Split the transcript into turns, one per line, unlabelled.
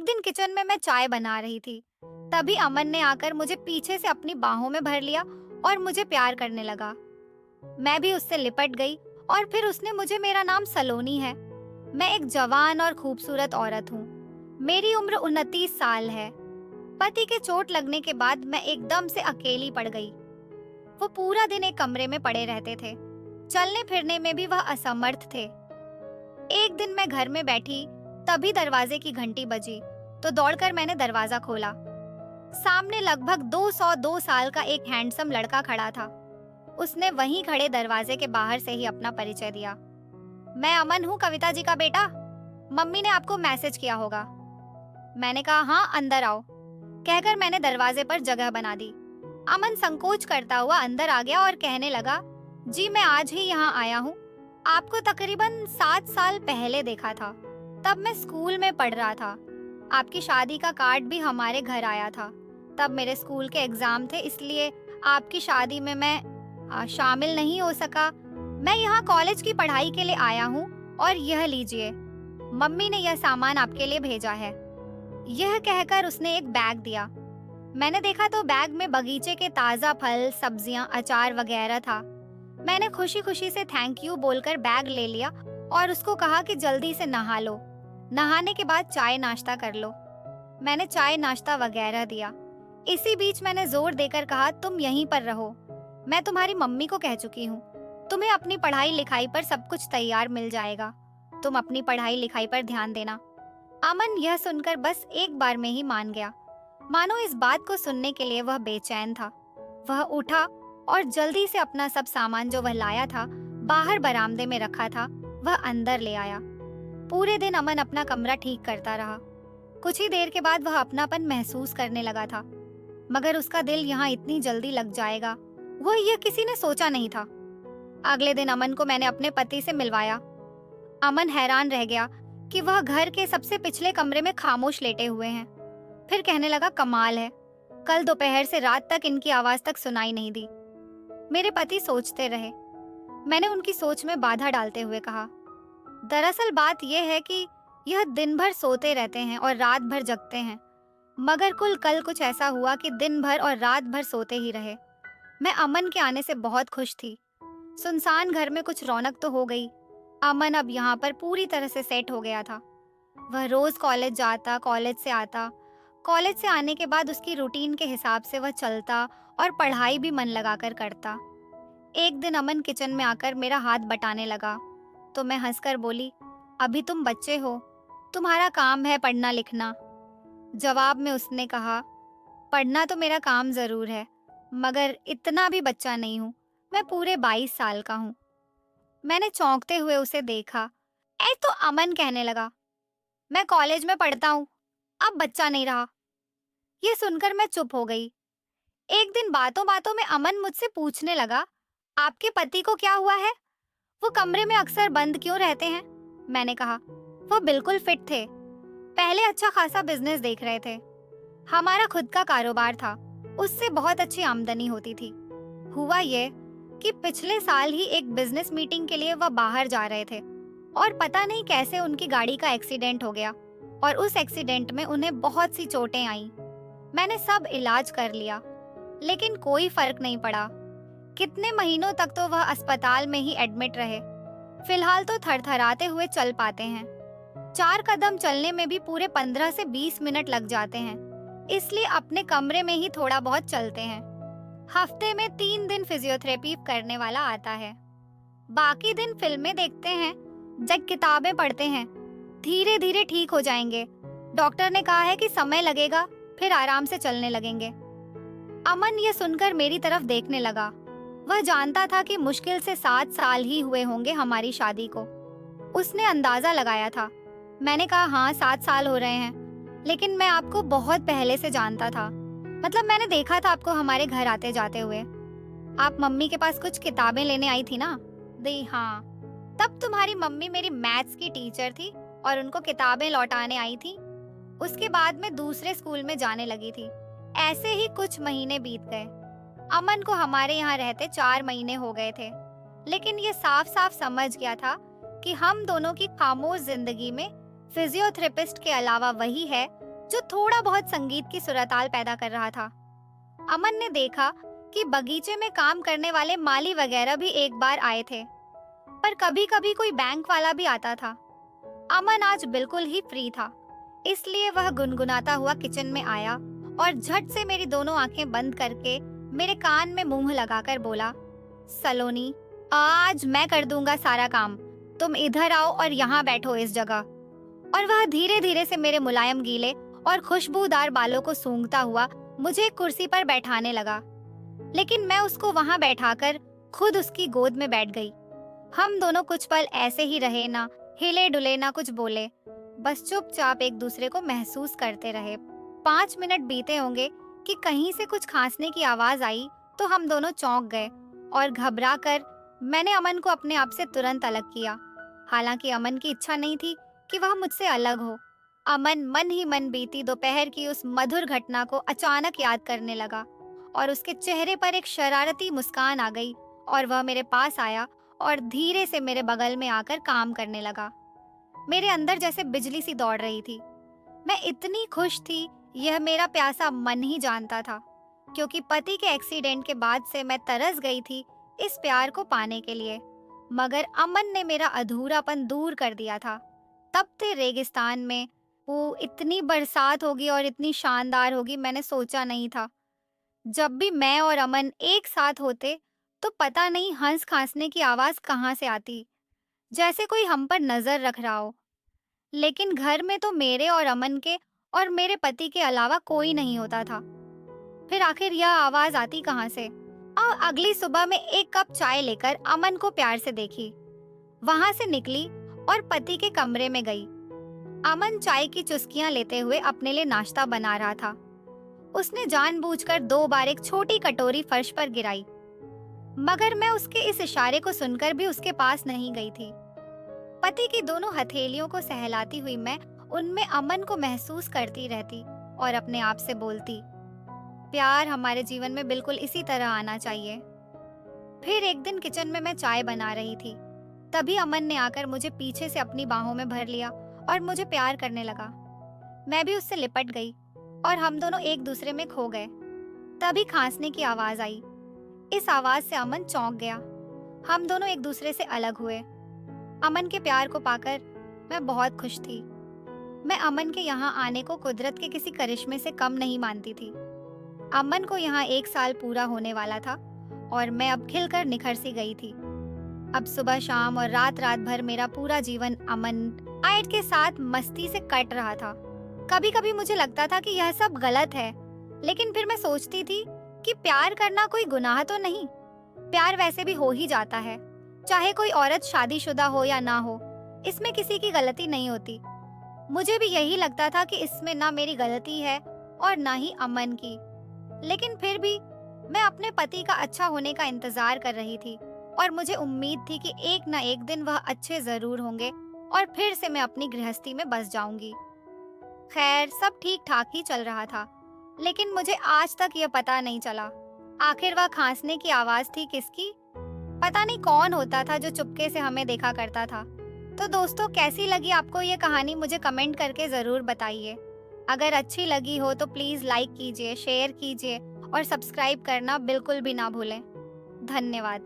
दिन किचन में मैं चाय बना रही थी, तभी अमन ने आकर मुझे पीछे से अपनी बाहों में भर लिया और मुझे प्यार करने लगा। मैं भी उससे लिपट गई और फिर उसने मुझे मेरा नाम सलोनी है। मैं एक जवान और खूबसूरत औरत हूँ। मेरी उम्र 29 साल है। पति के चोट लगने के बाद मैं एकदम से अकेली पड़ गई। वो पूरा दिन एक कमरे में पड़े रहते थे। चलने फिरने में भी वह असमर्थ थे। एक दिन मैं घर में बैठी, तभी दरवाजे की घंटी बजी, तो दौड़कर मैंने दरवाजा खोला। सामने लगभग 202 साल का एक हैंडसम लड़का खड़ा था। उसने वहीं खड़े दरवाजे के बाहर से ही अपना परिचय दिया। मैं अमन हूँ, कविता जी का बेटा। मम्मी ने आपको मैसेज किया होगा। मैंने कहा हाँ, अंदर आओ। कहकर मैंने दरवाजे पर जगह बना दी। अमन संकोच करता हुआ अंदर आ गया और कहने लगा, जी मैं आज ही यहाँ आया हूँ। आपको तकरीबन 7 साल पहले देखा था। तब मैं स्कूल में पढ़ रहा था। आपकी शादी का कार्ड भी हमारे घर आया था। तब मेरे स्कूल के एग्जाम थे, इसलिए आपकी शादी में मैं शामिल नहीं हो सका। मैं यहाँ कॉलेज की पढ़ाई के लिए आया हूँ और यह लीजिए, मम्मी ने यह सामान आपके लिए भेजा है। यह कहकर उसने एक बैग दिया। मैंने देखा तो बैग में बगीचे के ताजा फल, सब्जियां, अचार वगैरह था। मैंने खुशी खुशी से थैंक यू बोलकर बैग ले लिया और उसको कहा कि जल्दी से नहा लो। नहाने के बाद चाय नाश्ता कर लो। मैंने चाय नाश्ता वगैरह दिया। इसी बीच मैंने जोर देकर कहा, तुम यहीं पर रहो। मैं तुम्हारी मम्मी को कह चुकी हूँ, तुम्हें अपनी पढ़ाई लिखाई पर सब कुछ तैयार मिल जाएगा। तुम अपनी पढ़ाई लिखाई पर ध्यान देना। अमन यह सुनकर बस एक बार में ही मान गया। मानो इस बात को सुनने के लिए वह बेचैन था। वह उठा और जल्दी से अपना सब सामान जो वह लाया था, बाहर बरामदे में रखा था, वह अंदर ले आया। पूरे दिन अमन अपना कमरा ठीक करता रहा। कुछ ही देर के बाद वह अपनापन महसूस करने लगा था, मगर उसका दिल यहाँ इतनी जल्दी लग जाएगा, वह यह किसी ने सोचा नहीं था। अगले दिन अमन को मैंने अपने पति से मिलवाया। अमन हैरान रह गया कि वह घर के सबसे पिछले कमरे में खामोश लेटे हुए हैं। फिर कहने लगा, कमाल है, कल दोपहर से रात तक इनकी आवाज तक सुनाई नहीं दी। मेरे पति सोचते रहे। मैंने उनकी सोच में बाधा डालते हुए कहा, दरअसल बात यह है कि यह दिन भर सोते रहते हैं और रात भर जगते हैं, मगर कल कुछ ऐसा हुआ कि दिन भर और रात भर सोते ही रहे। मैं अमन के आने से बहुत खुश थी। सुनसान घर में कुछ रौनक तो हो गई। अमन अब यहाँ पर पूरी तरह से सेट हो गया था। वह रोज कॉलेज जाता, कॉलेज से आता। कॉलेज से आने के बाद उसकी रूटीन के हिसाब से वह चलता और पढ़ाई भी मन लगाकर करता। एक दिन अमन किचन में आकर मेरा हाथ बटाने लगा, तो मैं हंसकर बोली, अभी तुम बच्चे हो, तुम्हारा काम है पढ़ना लिखना। जवाब में उसने कहा, पढ़ना तो मेरा काम जरूर है, मगर इतना भी बच्चा नहीं हूँ, मैं पूरे 22 साल का हूँ। मैंने चौंकते हुए उसे देखा। तो अमन कहने लगा, मैं कॉलेज में पढ़ता हूँ, अब बच्चा नहीं रहा। ये सुनकर मैं चुप हो गई। एक दिन बातों बातों में अमन मुझसे पूछने लगा, आपके पति को क्या हुआ है? वो कमरे में अक्सर बंद क्यों रहते हैं? मैंने कहा, वो बिल्कुल फिट थे। पहले अच्छा खासा बिजनेस देख रहे थे। हमारा खुद का कारोबार था, उससे बहुत अच्छी आमदनी होती थी। हुआ ये कि पिछले साल ही एक बिजनेस मीटिंग के लिए वह बाहर जा रहे थे और पता नहीं कैसे उनकी गाड़ी का एक्सीडेंट हो गया और उस एक्सीडेंट में उन्हें बहुत सी चोटें आईं। मैंने सब इलाज कर लिया, लेकिन कोई फर्क नहीं पड़ा। कितने महीनों तक तो वह अस्पताल में ही एडमिट रहे। फिलहाल तो थरथराते हुए चल पाते हैं। 4 कदम चलने में भी पूरे 15 से 20 मिनट लग जाते हैं, इसलिए अपने कमरे में ही थोड़ा बहुत चलते हैं। हफ्ते में 3 दिन फिजियोथेरेपी करने वाला आता है। बाकी दिन फिल्में देखते हैं, जब किताबें पढ़ते हैं। धीरे धीरे ठीक हो जाएंगे। डॉक्टर ने कहा है कि समय लगेगा, फिर आराम से चलने लगेंगे। अमन ये सुनकर मेरी तरफ देखने लगा। वह जानता था कि मुश्किल से 7 साल ही हुए होंगे हमारी शादी को। उसने अंदाजा लगाया था। मैंने कहा, हाँ 7 साल हो रहे हैं, लेकिन मैं आपको बहुत पहले से जानता था। मतलब मैंने देखा था आपको हमारे घर आते जाते हुए। आप मम्मी के पास कुछ किताबें लेने आई थी ना? दी हाँ। तब तुम्हारी मम्मी मेरी मैथ्स की टीचर थी और उनको किताबें लौटाने आई थी। उसके बाद मैं दूसरे स्कूल में जाने लगी थी। ऐसे ही कुछ महीने बीत गए। अमन को हमारे यहाँ रहते 4 महीने हो गए थे, लेकिन ये साफ साफ समझ गया था कि हम दोनों की खामोश जिंदगी में फिजियोथेरेपिस्ट के अलावा वही है जो थोड़ा बहुत संगीत की सुरताल पैदा कर रहा था। अमन ने देखा कि बगीचे में काम करने वाले माली वगैरह भी एक बार आए थे, पर कभी-कभी कोई बैंक वाला भी आता था। अमन आज बिल्कुल ही फ्री था, इसलिए वह गुनगुनाता हुआ किचन में आया और झट से मेरी दोनों आंखें बंद करके मेरे कान में मुंह लगाकर बोला, सलोनी, आज मैं कर दूंगा सारा काम, तुम इधर आओ और यहाँ बैठो इस जगह। और वह धीरे धीरे से मेरे मुलायम गीले और खुशबूदार बालों को सूंघता हुआ मुझे एक कुर्सी पर बैठाने लगा, लेकिन मैं उसको वहां बैठाकर खुद उसकी गोद में बैठ गई। हम दोनों कुछ पल ऐसे ही रहे, ना हिले डुले ना कुछ बोले, बस चुपचाप एक दूसरे को महसूस करते रहे। 5 मिनट बीते होंगे कि कहीं से कुछ खांसने की आवाज आई तो हम दोनों चौंक गए और घबरा कर मैंने अमन को अपने आप से तुरंत अलग किया। हालांकि अमन की इच्छा नहीं थी कि वह मुझसे अलग हो। अमन मन ही मन बीती दोपहर की उस मधुर घटना को अचानक याद करने लगा और उसके चेहरे पर एक शरारती मुस्कान आ गई और वह मेरे पास आया और धीरे से मेरे बगल में आकर काम करने लगा। मेरे अंदर जैसे बिजली सी दौड़ रही थी। मैं इतनी खुश थी, यह मेरा प्यासा मन ही जानता था, क्योंकि पति के एक्सीडेंट के बाद से मैं तरस गई थी इस प्यार को पाने के लिए। मगर अमन ने मेरा अधूरापन दूर कर दिया था। तपते रेगिस्तान में वो इतनी बरसात होगी और इतनी शानदार होगी, मैंने सोचा नहीं था। जब भी मैं और अमन एक साथ होते तो पता नहीं हंस खांसने की आवाज कहाँ से आती, जैसे कोई हम पर नजर रख रहा हो। लेकिन घर में तो मेरे और अमन के और मेरे पति के अलावा कोई नहीं होता था। फिर आखिर यह आवाज आती कहाँ से? अगली सुबह में एक कप चाय लेकर अमन को प्यार से देखी, वहां से निकली और पति के कमरे में गई। अमन चाय की चुस्कियां लेते हुए अपने लिए नाश्ता बना रहा था। उसने जानबूझकर 2 बार एक छोटी कटोरी फर्श पर गिराई, मगर मैं उसके इस इशारे को सुनकर भी उसके पास नहीं गई थी। पति की दोनों हथेलियों को सहलाती हुई मैं उनमें अमन को महसूस करती रहती और अपने आप से बोलती, प्यार हमारे जीवन में बिल्कुल इसी तरह आना चाहिए। फिर एक दिन किचन में मैं चाय बना रही थी, तभी अमन ने आकर मुझे पीछे से अपनी बाहों में भर लिया और मुझे प्यार करने लगा। मैं भी उससे लिपट गई और हम दोनों एक दूसरे में खो गए। तभी खांसने की आवाज आई। इस आवाज से अमन चौंक गया। हम दोनों एक दूसरे से अलग हुए। अमन के प्यार को पाकर मैं बहुत खुश थी। मैं अमन के यहाँ आने को कुदरत के किसी करिश्मे से कम नहीं मानती थी। अमन को यहाँ 1 साल पूरा होने वाला था और मैं अब खिलकर निखर सी गई थी। अब सुबह शाम और रात रात भर मेरा पूरा जीवन अमन आयट के साथ मस्ती से कट रहा था। कभी कभी मुझे लगता था कि यह सब गलत है, लेकिन फिर मैं सोचती थी कि प्यार करना कोई गुनाह तो नहीं। प्यार वैसे भी हो ही जाता है, चाहे कोई औरत शादीशुदा हो या ना हो, इसमें किसी की गलती नहीं होती। मुझे भी यही लगता था कि इसमें ना मेरी गलती है और ना ही अमन की। लेकिन फिर भी मैं अपने पति का अच्छा होने का इंतजार कर रही थी और मुझे उम्मीद थी कि एक ना एक दिन वह अच्छे जरूर होंगे और फिर से मैं अपनी गृहस्थी में बस जाऊंगी। खैर, सब ठीक ठाक ही चल रहा था, लेकिन मुझे आज तक यह पता नहीं चला आखिर वह खांसने की आवाज थी किसकी। पता नहीं कौन होता था जो चुपके से हमें देखा करता था। तो दोस्तों, कैसी लगी आपको ये कहानी, मुझे कमेंट करके जरूर बताइए। अगर अच्छी लगी हो तो प्लीज लाइक कीजिए, शेयर कीजिए और सब्सक्राइब करना बिल्कुल भी ना भूलें। धन्यवाद।